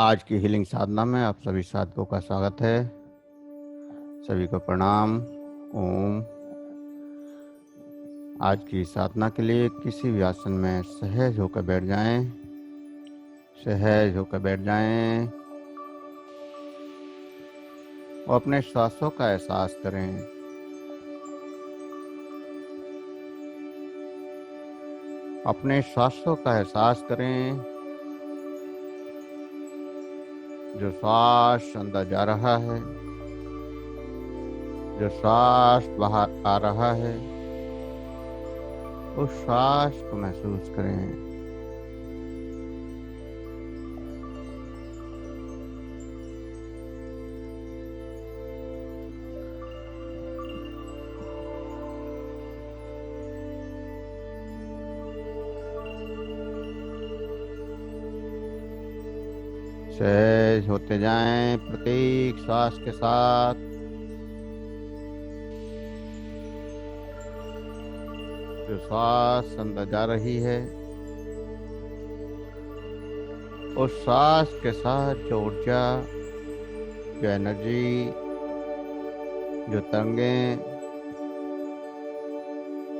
आज की हीलिंग साधना में आप सभी साधकों का स्वागत है। सभी को प्रणाम। ओम। आज की साधना के लिए किसी भी आसन में सहज होकर बैठ जाएं। सहज होकर बैठ जाएं और अपने श्वासों का एहसास करें। अपने श्वासों का एहसास करें। जो श्वास अंदर जा रहा है, जो श्वास बाहर आ रहा है, उस श्वास को महसूस करें। सहज होते जाएं प्रत्येक श्वास के साथ। जो श्वास अंदर जा रही है, उस श्वास के साथ जो ऊर्जा, जो एनर्जी, जो तरंगें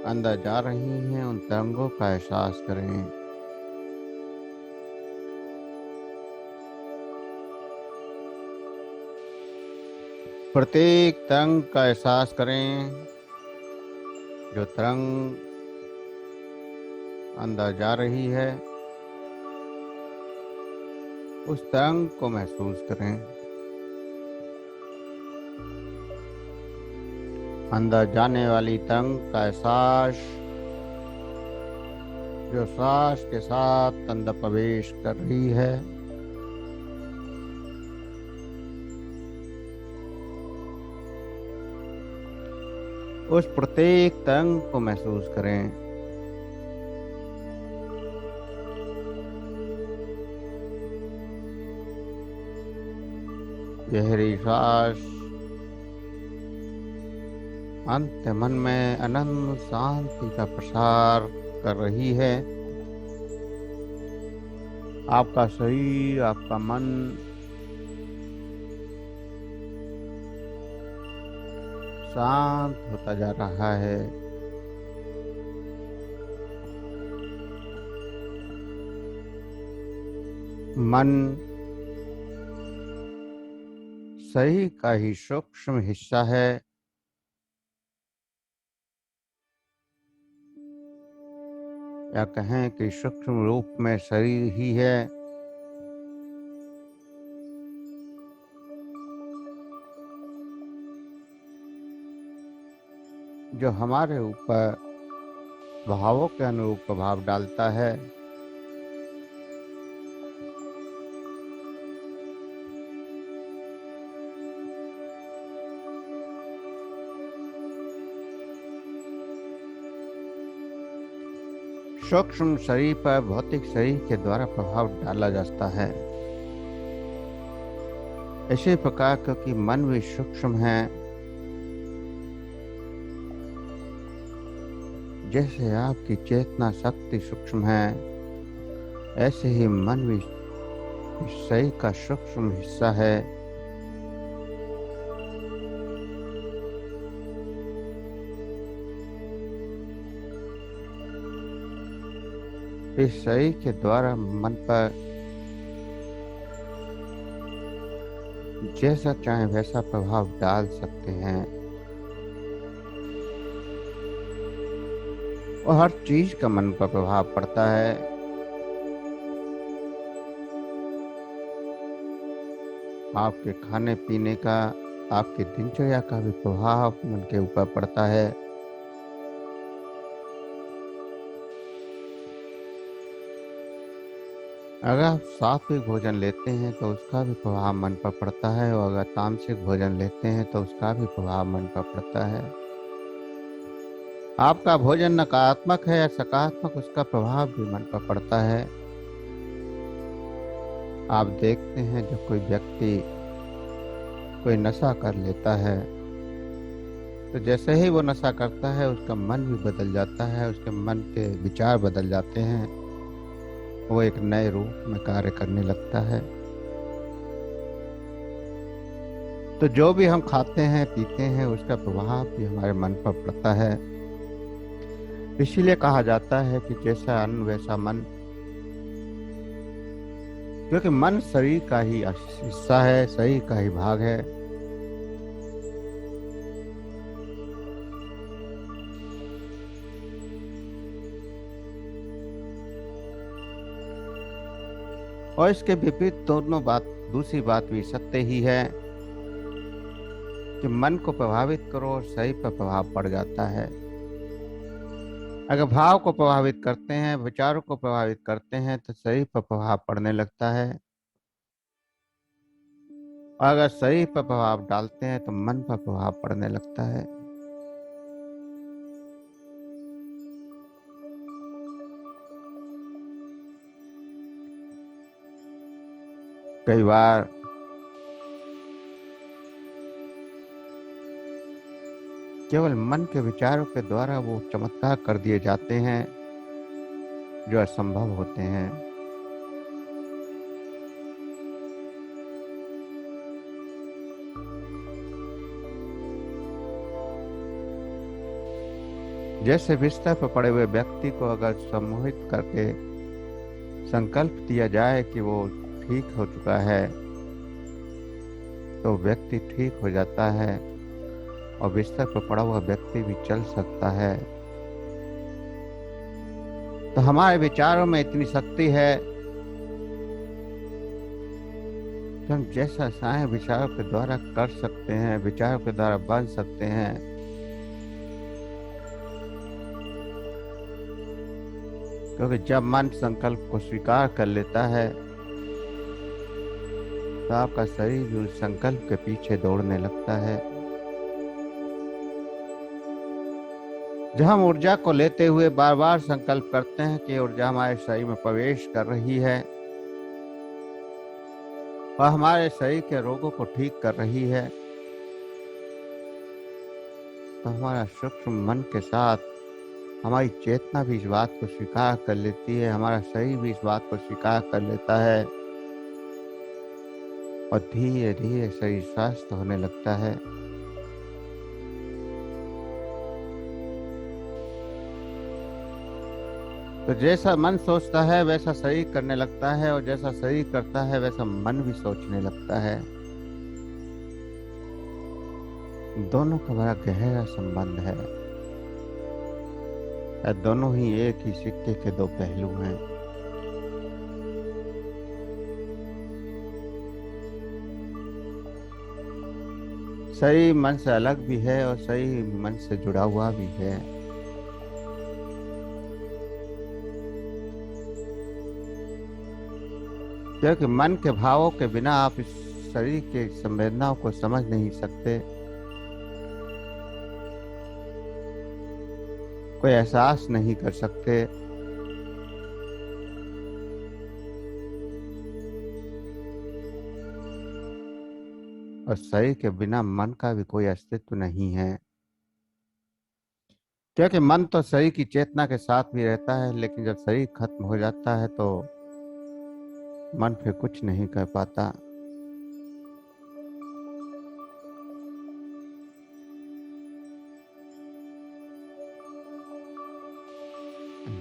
अंदर जा रही हैं, उन तरंगों का एहसास करें। प्रत्येक तरंग का एहसास करें। जो तरंग अंदर जा रही है, उस तरंग को महसूस करें। अंदर जाने वाली तरंग का एहसास जो श्वास के साथ अंदर प्रवेश कर रही है, उस प्रत्येक तरंग को महसूस करें। गहरी सांस अंत मन में अनंत शांति का प्रसार कर रही है। आपका शरीर, आपका मन शांत होता जा रहा है। मन शरीर का ही सूक्ष्म हिस्सा है। या कहें कि सूक्ष्म रूप में शरीर ही है। जो हमारे ऊपर भावों के अनुरूप प्रभाव डालता है। सूक्ष्म शरीर पर भौतिक शरीर के द्वारा प्रभाव डाला जाता है। इसी प्रकार क्योंकि मन भी सूक्ष्म है, जैसे आपकी चेतना शक्ति सूक्ष्म है, ऐसे ही मन भी इस शरीर का सूक्ष्म हिस्सा है। इस शरीर के द्वारा मन पर जैसा चाहे वैसा प्रभाव डाल सकते हैं और हर चीज का मन पर प्रभाव पड़ता है। आपके खाने पीने का, आपकी दिनचर्या का भी प्रभाव मन के ऊपर पड़ता है। अगर आप सात्विक भोजन लेते हैं तो उसका भी प्रभाव मन पर पड़ता है, और अगर तामसिक भोजन लेते हैं तो उसका भी प्रभाव मन पर पड़ता है। आपका भोजन नकारात्मक है या सकारात्मक, उसका प्रभाव भी मन पर पड़ता है। आप देखते हैं जब कोई व्यक्ति कोई नशा कर लेता है, तो जैसे ही वो नशा करता है उसका मन भी बदल जाता है, उसके मन के विचार बदल जाते हैं, वो एक नए रूप में कार्य करने लगता है। तो जो भी हम खाते हैं पीते हैं उसका प्रभाव भी हमारे मन पर पड़ता है। इसीलिए कहा जाता है कि जैसा अन्न वैसा मन, क्योंकि मन शरीर का ही हिस्सा है, शरीर का ही भाग है। और इसके विपरीत दूसरी बात भी सत्य ही है कि मन को प्रभावित करो और शरीर पर प्रभाव पड़ जाता है। अगर भाव को प्रभावित करते हैं, विचारों को प्रभावित करते हैं तो शरीर पर प्रभाव पड़ने लगता है। और अगर शरीर पर प्रभाव डालते हैं तो मन पर प्रभाव पड़ने लगता है। कई बार केवल मन के विचारों के द्वारा वो चमत्कार कर दिए जाते हैं जो असंभव होते हैं। जैसे बिस्तर पर पड़े हुए व्यक्ति को अगर सम्मोहित करके संकल्प दिया जाए कि वो ठीक हो चुका है तो व्यक्ति ठीक हो जाता है और बिस्तर पर पड़ा हुआ व्यक्ति भी चल सकता है। तो हमारे विचारों में इतनी शक्ति है कि हम जैसा चाहें विचारों के द्वारा कर सकते हैं, विचारों के द्वारा बन सकते हैं। क्योंकि जब मन संकल्प को स्वीकार कर लेता है तो आपका शरीर भी उस संकल्प के पीछे दौड़ने लगता है। जब हम ऊर्जा को लेते हुए बार बार संकल्प करते हैं कि ऊर्जा हमारे शरीर में प्रवेश कर रही है और हमारे शरीर के रोगों को ठीक कर रही है, तो हमारा सूक्ष्म मन के साथ हमारी चेतना भी इस बात को स्वीकार कर लेती है, हमारा शरीर भी इस बात को स्वीकार कर लेता है और धीरे धीरे शरीर स्वस्थ होने लगता है। तो जैसा मन सोचता है वैसा शरीर करने लगता है और जैसा शरीर करता है वैसा मन भी सोचने लगता है। दोनों का बड़ा गहरा संबंध है। दोनों ही एक ही सिक्के के दो पहलू हैं। शरीर मन से अलग भी है और शरीर मन से जुड़ा हुआ भी है। क्योंकि मन के भावों के बिना आप इस शरीर के संवेदनाओं को समझ नहीं सकते, कोई एहसास नहीं कर सकते। और शरीर के बिना मन का भी कोई अस्तित्व नहीं है। क्योंकि मन तो शरीर की चेतना के साथ भी रहता है, लेकिन जब शरीर खत्म हो जाता है तो मन फिर कुछ नहीं कर पाता।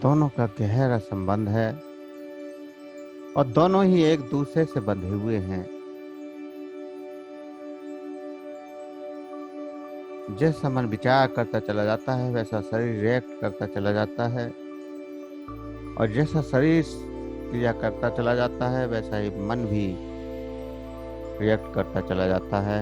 दोनों का गहरा संबंध है और दोनों ही एक दूसरे से बंधे हुए हैं। जैसा मन विचार करता चला जाता है वैसा शरीर रिएक्ट करता चला जाता है और जैसा शरीर क्रिया करता चला जाता है वैसा ही मन भी रिएक्ट करता चला जाता है।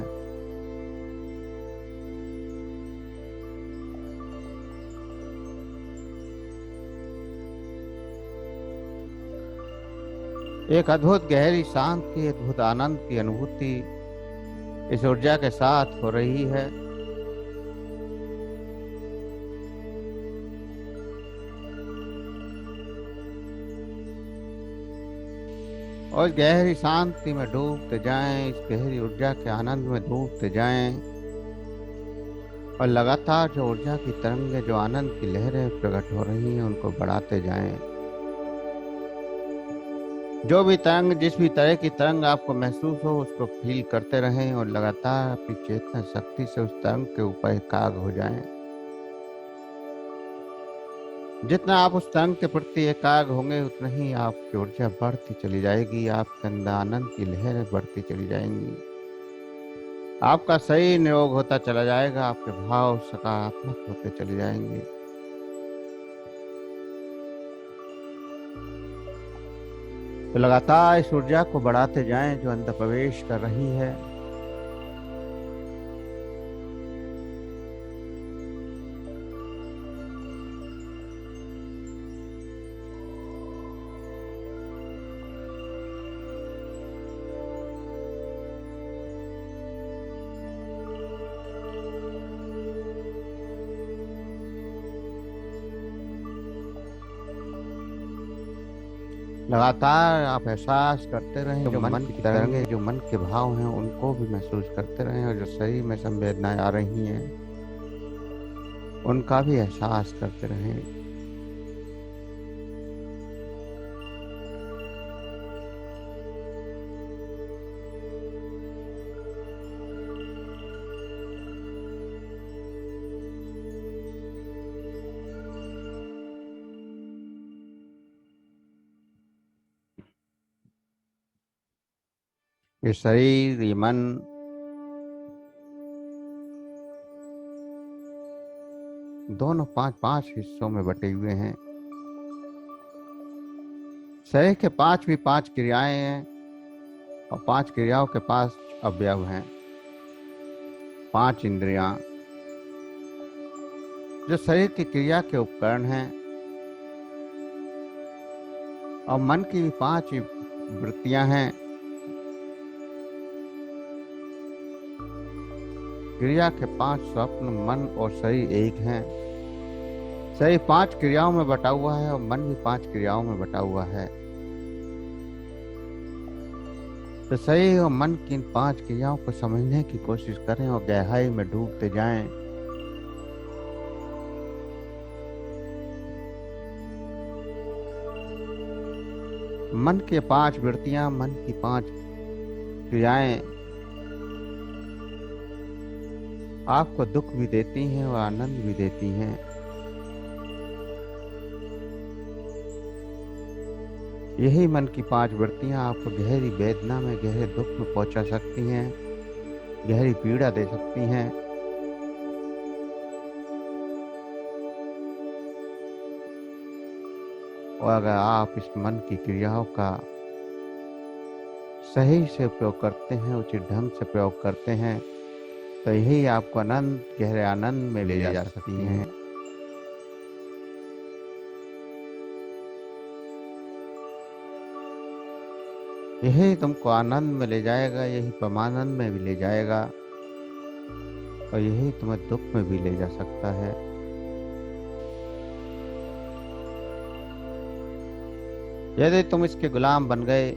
एक अद्भुत गहरी शांति, अद्भुत आनंद की अनुभूति इस ऊर्जा के साथ हो रही है। और गहरी शांति में डूबते जाएं, इस गहरी ऊर्जा के आनंद में डूबते जाएं और लगातार जो ऊर्जा की तरंगें, जो आनंद की लहरें प्रकट हो रही हैं उनको बढ़ाते जाएं। जो भी तरंग, जिस भी तरह की तरंग आपको महसूस हो, उसको फील करते रहें और लगातार अपनी चेतना शक्ति से उस तरंग के ऊपर एकाग्र हो जाएं। जितना आप उस तरंग के प्रति एकाग्र होंगे, उतना ही आपकी ऊर्जा बढ़ती चली जाएगी, आपके अंदर आनंद की लहरें बढ़ती चली जाएंगी, आपका शरीर निरोग होता चला जाएगा, आपके भाव सकारात्मक होते चले जाएंगे। तो लगातार इस ऊर्जा को बढ़ाते जाएं जो अंदर प्रवेश कर रही है। लगातार आप एहसास करते रहें, जो मन की तरंगे, जो मन के भाव हैं, उनको भी महसूस करते रहें, और जो शरीर में संवेदनाएं आ रही हैं, उनका भी एहसास करते रहें। ये शरीर, ये मन दोनों पांच पांच हिस्सों में बटे हुए हैं। शरीर के पांच भी पांच क्रियाएं हैं, और पांच क्रियाओं के पास अवयव हैं, पांच इंद्रियां जो शरीर की क्रिया के उपकरण हैं, और मन की भी पांच वृत्तियां हैं। क्रिया के पांच स्वप्न, मन और शरीर एक हैं। शरीर पांच क्रियाओं में बटा हुआ है, और मन भी पांच क्रियाओं में बटा हुआ है। तो शरीर और मन की इन पांच क्रियाओं को समझने की कोशिश करें और गहराई में डूबते जाएं। मन के पांच वृत्तियां, मन की पांच क्रियाएं आपको दुख भी देती हैं और आनंद भी देती हैं। यही मन की पांच वृत्तियां आपको गहरी वेदना में, गहरे दुख में पहुंचा सकती हैं, गहरी पीड़ा दे सकती हैं। और अगर आप इस मन की क्रियाओं का सही से उपयोग करते हैं, उचित ढंग से प्रयोग करते हैं, तो यही आपको आनंद, गहरे आनंद में ले जा सकती हैं। यही तुमको आनंद में ले जाएगा, यही परमानंद में भी ले जाएगा, और यही तुम्हें दुख में भी ले जा सकता है। यदि तुम इसके गुलाम बन गए,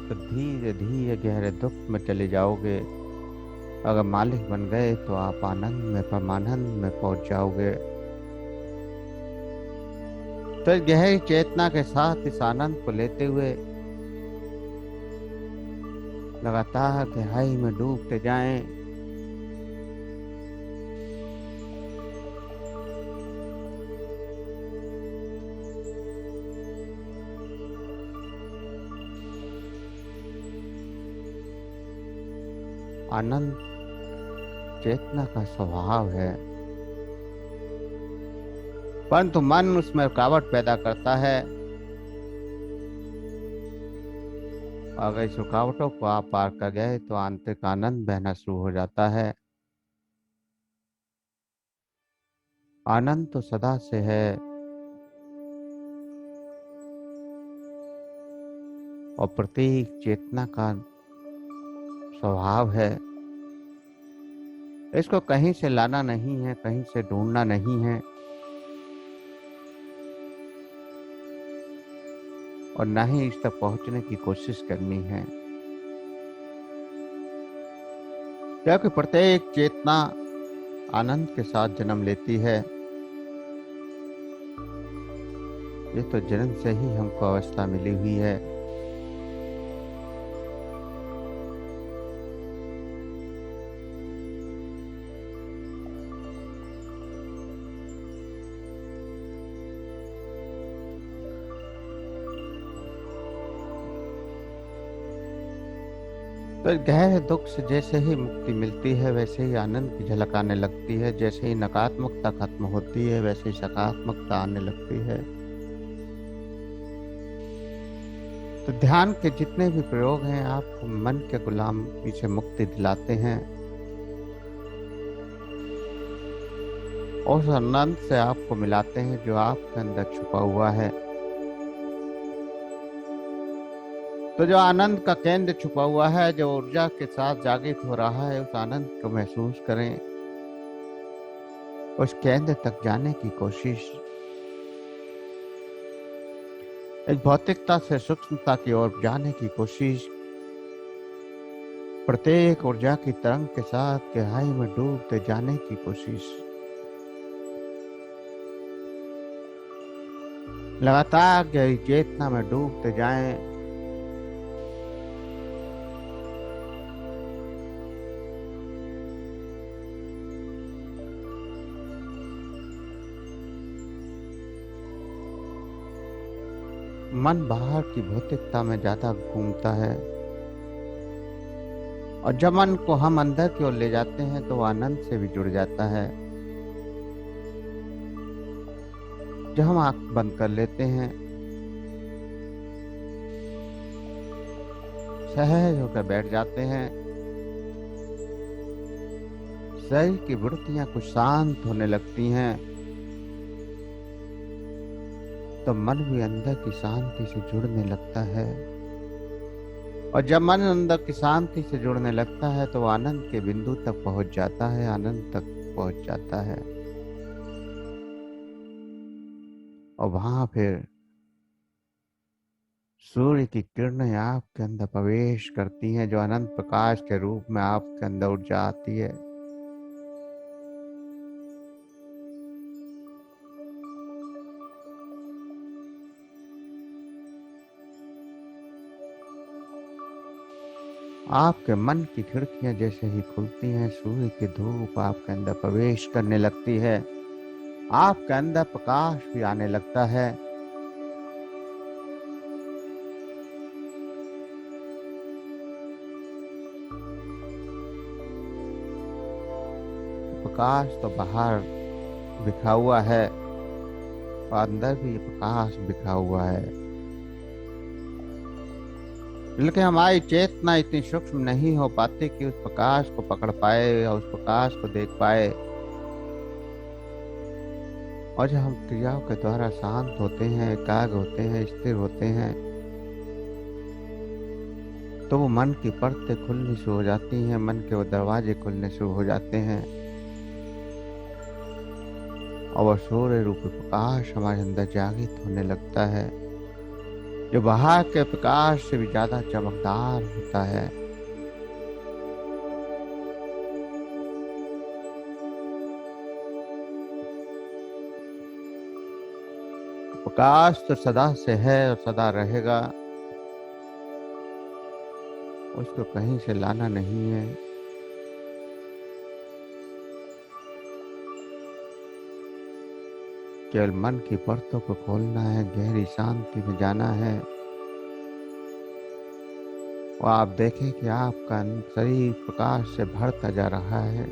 तो धीरे धीरे गहरे दुख में चले जाओगे। अगर मालिक बन गए, तो आप आनंद में, परमानंद में पहुंच जाओगे। तो गहरी चेतना के साथ इस आनंद को लेते हुए लगातार गहराई में डूबते जाएं। आनंद चेतना का स्वभाव है, परंतु मन उसमें रुकावट पैदा करता है। अगर इस रुकावटों को आप पार कर गए, तो आंतरिक आनंद बहना शुरू हो जाता है। आनंद तो सदा से है, और प्रतीक चेतना का स्वभाव है। इसको कहीं से लाना नहीं है, कहीं से ढूंढना नहीं है, और न ही इस तक पहुंचने की कोशिश करनी है। क्योंकि प्रत्येक चेतना आनंद के साथ जन्म लेती है, ये तो जन्म से ही हमको अवस्था मिली हुई है। तो गहरे दुख से जैसे ही मुक्ति मिलती है, वैसे ही आनंद की झलक आने लगती है। जैसे ही नकारात्मकता खत्म होती है, वैसे ही सकारात्मकता आने लगती है। तो ध्यान के जितने भी प्रयोग हैं, आपको मन के गुलामी से मुक्ति दिलाते हैं। उस आनंद से आपको मिलाते हैं जो आपके अंदर छुपा हुआ है। तो जो आनंद का केंद्र छुपा हुआ है, जो ऊर्जा के साथ जागृत हो रहा है, उस आनंद को महसूस करें। उस केंद्र तक जाने की कोशिश, इस भौतिकता से सूक्ष्मता की ओर जाने की कोशिश। प्रत्येक ऊर्जा की तरंग के साथ गहराई में डूबते जाने की कोशिश। लगातार गहरी चेतना में डूबते जाएं। मन बाहर की भौतिकता में ज्यादा घूमता है, और जब मन को हम अंदर की ओर ले जाते हैं तो वो आनंद से भी जुड़ जाता है। जब हम आंख बंद कर लेते हैं, सहज होकर बैठ जाते हैं, शरीर की वृत्तियां कुछ शांत होने लगती हैं, तो मन भी अंदर की शांति से जुड़ने लगता है। और जब मन अंदर की शांति से जुड़ने लगता है तो आनंद के बिंदु तक पहुंच जाता है, आनंद तक पहुंच जाता है। और वहां फिर सूर्य की किरणें आपके अंदर प्रवेश करती हैं, जो अनंत प्रकाश के रूप में आपके अंदर ऊर्जा आती है। आपके मन की खिड़कियां जैसे ही खुलती हैं, सूर्य की धूप आपके अंदर प्रवेश करने लगती है, आपके अंदर प्रकाश भी आने लगता है। प्रकाश तो बाहर बिखरा हुआ है और अंदर भी प्रकाश बिखरा हुआ है, लेकिन हमारी चेतना इतनी सूक्ष्म नहीं हो पाती कि उस प्रकाश को पकड़ पाए और उस प्रकाश को देख पाए। और जब हम क्रियाओं के द्वारा शांत होते हैं, एकाग्र होते हैं, स्थिर होते हैं, तो वो मन की परतें खुलनी शुरू हो जाती हैं, मन के वो दरवाजे खुलने शुरू हो जाते हैं, और वह सूर्य रूपी प्रकाश हमारे अंदर जागृत होने लगता है, जो बाहर के प्रकाश से भी ज्यादा चमकदार होता है। प्रकाश तो सदा से है और सदा रहेगा, उसको कहीं से लाना नहीं है। केवल मन की परतों को खोलना है, गहरी शांति में जाना है, और आप देखें कि आपका शरीर प्रकाश से भरता जा रहा है,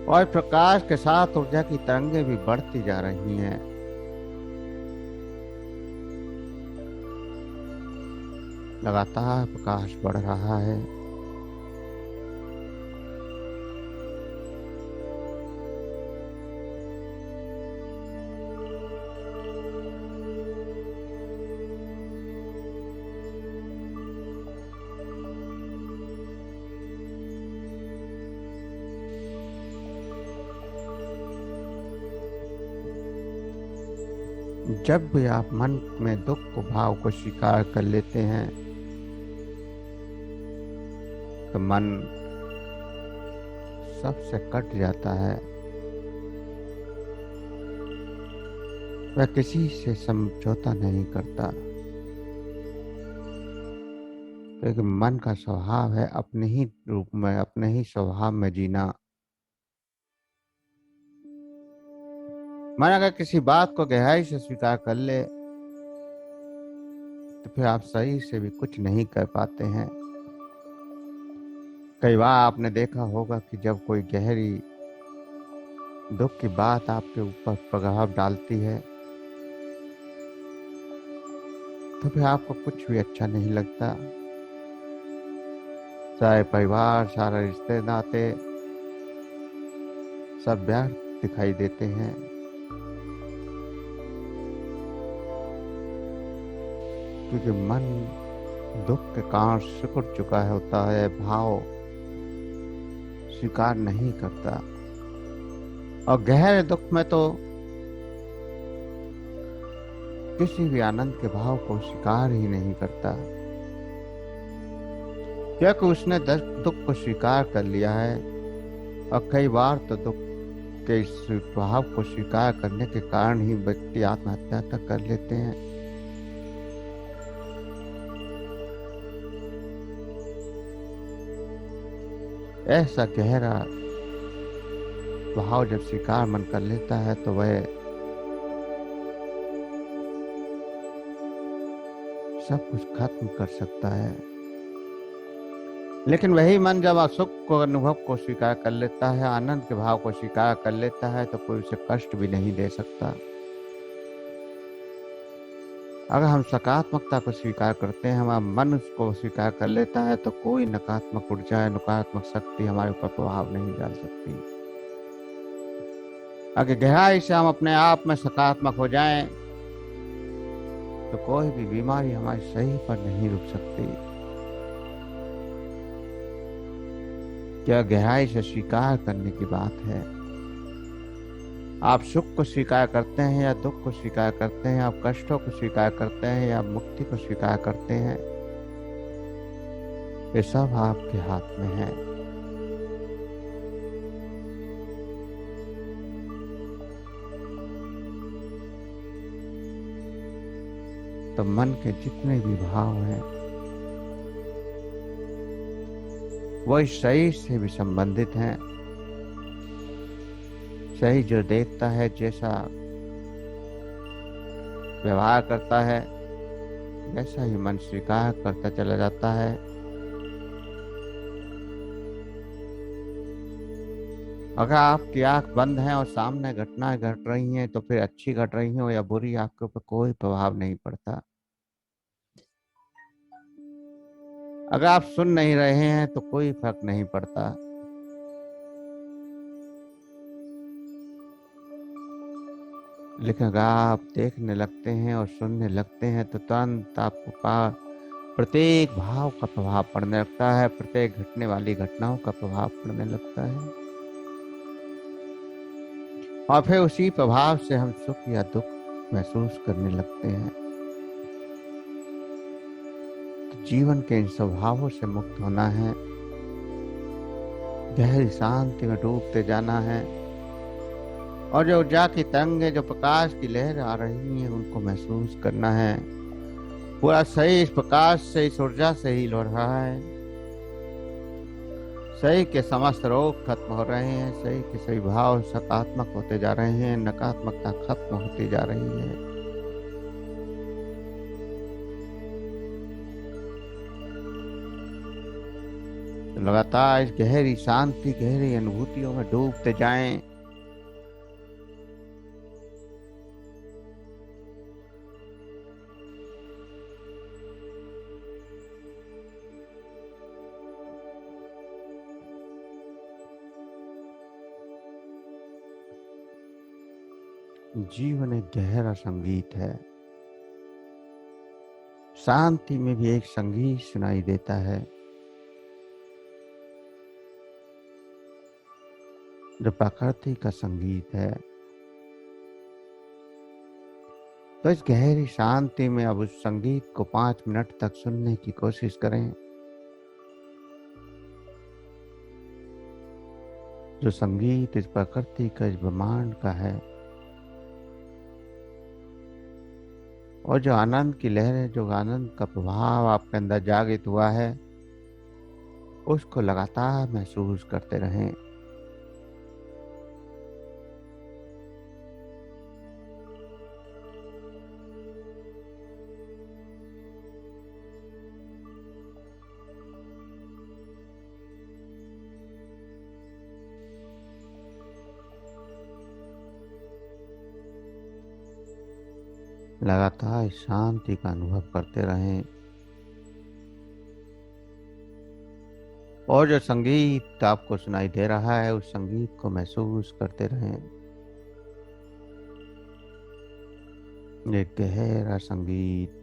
और प्रकाश के साथ ऊर्जा की तरंगें भी बढ़ती जा रही हैं। लगातार प्रकाश बढ़ रहा है। जब भी आप मन में दुख को भाव को स्वीकार कर लेते हैं, तो मन सबसे कट जाता है। वह किसी से समझौता नहीं करता, क्योंकि मन का स्वभाव है अपने ही रूप में, अपने ही स्वभाव में जीना। मन अगर किसी बात को गहराई से स्वीकार कर ले तो फिर आप सही से भी कुछ नहीं कर पाते हैं। कई बार आपने देखा होगा कि जब कोई गहरी दुख की बात आपके ऊपर प्रभाव डालती है तो फिर आपको कुछ भी अच्छा नहीं लगता। सारे परिवार, सारे रिश्ते नाते सब व्यर्थ दिखाई देते हैं। क्योंकि मन दुख के कारण सिकुड़ चुका है होता है, भाव स्वीकार नहीं करता। और गहरे दुख में तो किसी भी आनंद के भाव को स्वीकार ही नहीं करता, क्योंकि उसने दुख को स्वीकार कर लिया है। और कई बार तो दुख के इस भाव को स्वीकार करने के कारण ही व्यक्ति आत्महत्या तक कर लेते हैं। ऐसा गहरा भाव जब स्वीकार मन कर लेता है तो वह सब कुछ खत्म कर सकता है। लेकिन वही मन जब सुख को, अनुभव को स्वीकार कर लेता है, आनंद के भाव को स्वीकार कर लेता है तो कोई उसे कष्ट भी नहीं दे सकता। अगर हम सकारात्मकता को स्वीकार करते हैं, हमारा मन उसको स्वीकार कर लेता है तो कोई नकारात्मक ऊर्जा, नकारात्मक शक्ति हमारे ऊपर प्रभाव नहीं डाल सकती। अगर गहराई से हम अपने आप में सकारात्मक हो जाएं तो कोई भी बीमारी हमारे शरीर पर नहीं रुक सकती। क्या गहराई से स्वीकार करने की बात है। आप सुख को स्वीकार करते हैं या दुख को स्वीकार करते हैं, आप कष्टों को स्वीकार करते हैं या मुक्ति को स्वीकार करते हैं, ये सब आपके हाथ में है। तो मन के जितने भी भाव हैं वो इस शरीर से भी संबंधित हैं। शरीर जो देखता है, जैसा व्यवहार करता है, वैसा ही मन स्वीकार करता चला जाता है। अगर आपकी आंख बंद है और सामने घटनाएं घट रही हैं तो फिर अच्छी घट रही हो या बुरी, आपके ऊपर कोई प्रभाव नहीं पड़ता। अगर आप सुन नहीं रहे हैं तो कोई फर्क नहीं पड़ता। लेकिन अगर आप देखने लगते हैं और सुनने लगते हैं तो तुरंत आपको प्रत्येक भाव का प्रभाव पड़ने लगता है, प्रत्येक घटने वाली घटनाओं का प्रभाव पड़ने लगता है। और फिर उसी प्रभाव से हम सुख या दुख महसूस करने लगते हैं। तो जीवन के इन स्वभावों से मुक्त होना है, गहरी शांति में डूबते जाना है, और जो ऊर्जा की तरंगें, जो प्रकाश की लहर आ रही हैं, उनको महसूस करना है। पूरा शरीर इस प्रकाश से, इस ऊर्जा से ही लड़ रहा है। शरीर के समस्त रोग खत्म हो रहे हैं, शरीर के सभी भाव सकारात्मक होते जा रहे हैं, नकारात्मकता खत्म होती जा रही है। तो लगातार इस गहरी शांति, गहरी अनुभूतियों में डूबते जाएं। जीवन एक गहरा संगीत है। शांति में भी एक संगीत सुनाई देता है, जो प्रकृति का संगीत है। तो इस गहरी शांति में अब उस संगीत को 5 मिनट तक सुनने की कोशिश करें, जो संगीत इस प्रकृति का, इस ब्रह्मांड का है। और जो आनंद की लहर है, जो आनंद का प्रभाव आपके अंदर जागृत हुआ है, उसको लगातार महसूस करते रहें। लगातार शांति का अनुभव करते रहें। और जो संगीत आपको सुनाई दे रहा है, उस संगीत को महसूस करते रहें। एक गहरा संगीत।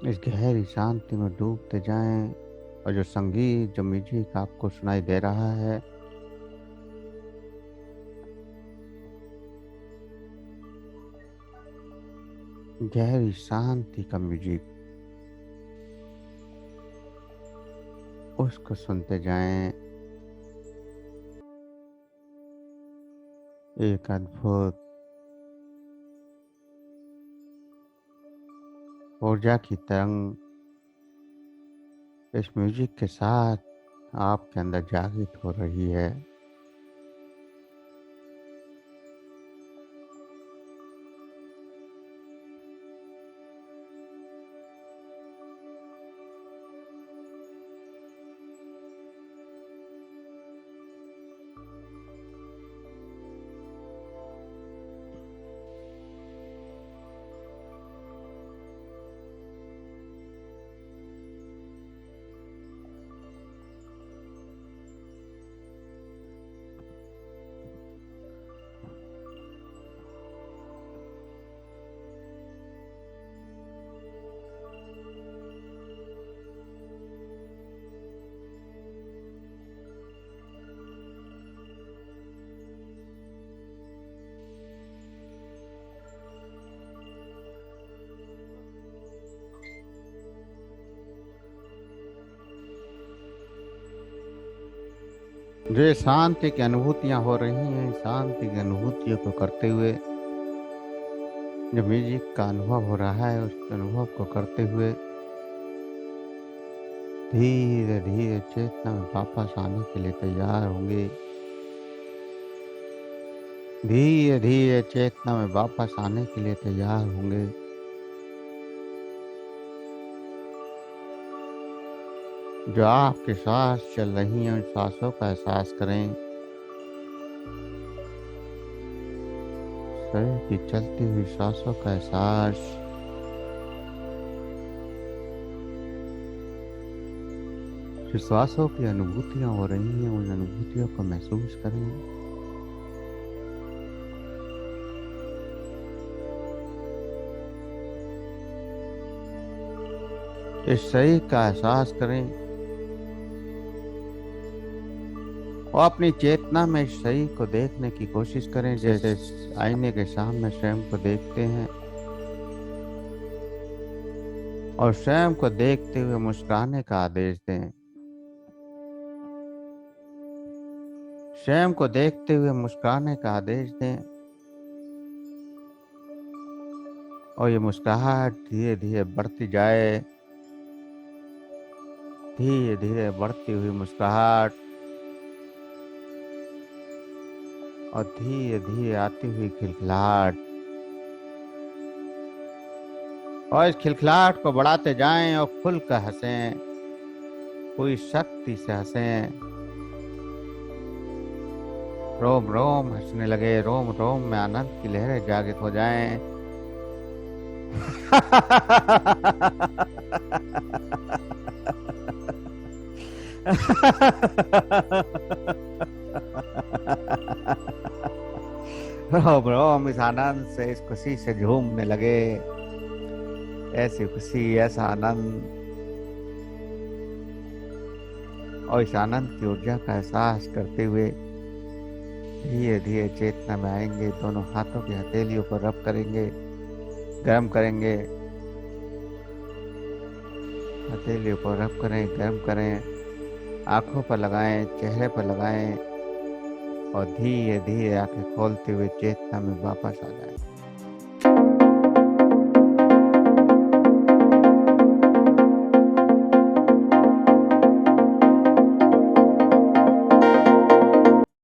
इस गहरी शांति में डूबते जाएं। और जो संगीत, जो म्यूजिक आपको सुनाई दे रहा है, गहरी शांति का म्यूजिक, उसको सुनते जाएं। एक अद्भुत ऊर्जा की तरंग इस म्यूजिक के साथ आपके अंदर जागृत हो रही है। जो ये शांति की अनुभूतियां हो रही हैं, शांति की अनुभूतियों को करते हुए, जो म्यूजिक का अनुभव हो रहा है, उस अनुभव को करते हुए धीरे धीरे चेतना में वापस आने के लिए तैयार होंगे। धीरे धीरे चेतना में वापस आने के लिए तैयार होंगे। जो आपकी सांस चल रही है उन सांसों का एहसास करें। शरीर की चलती हुई सांसों का एहसास। जो सांसों की अनुभूतियां हो रही हैं उन अनुभूतियों को महसूस करें। इस शरीर का एहसास करें और अपनी चेतना में इस शरीर को देखने की कोशिश करें, जैसे आईने के सामने स्वयं को देखते हैं और स्वयं को देखते हुए मुस्कुराने का आदेश दें। स्वयं को देखते हुए मुस्कुराने का आदेश दें और ये मुस्कुराहट धीरे धीरे बढ़ती जाए। धीरे धीरे बढ़ती हुई मुस्कुराहट और धीरे धीरे आती हुई खिलखिलाहट, और इस खिलखिलाहट को बढ़ाते जाएं और खुलकर हंसें, पूरी शक्ति से हंसें। रोम रोम हंसने लगे, रोम रोम में आनंद की लहरें जागृत हो जाएं। रोम रोम इस आनंद से, इस खुशी से झूमने लगे। ऐसी खुशी, ऐसा आनंद, और इस आनंद की ऊर्जा का एहसास करते हुए धीरे धीरे चेतना में आएंगे। दोनों हाथों की हथेलियों पर रब करेंगे, गर्म करेंगे। हथेलियों पर रब करें, गर्म करें, आंखों पर लगाएं, चेहरे पर लगाएं और धीरे धीरे आंखें खोलते हुए चेतना में वापस आ जाएं।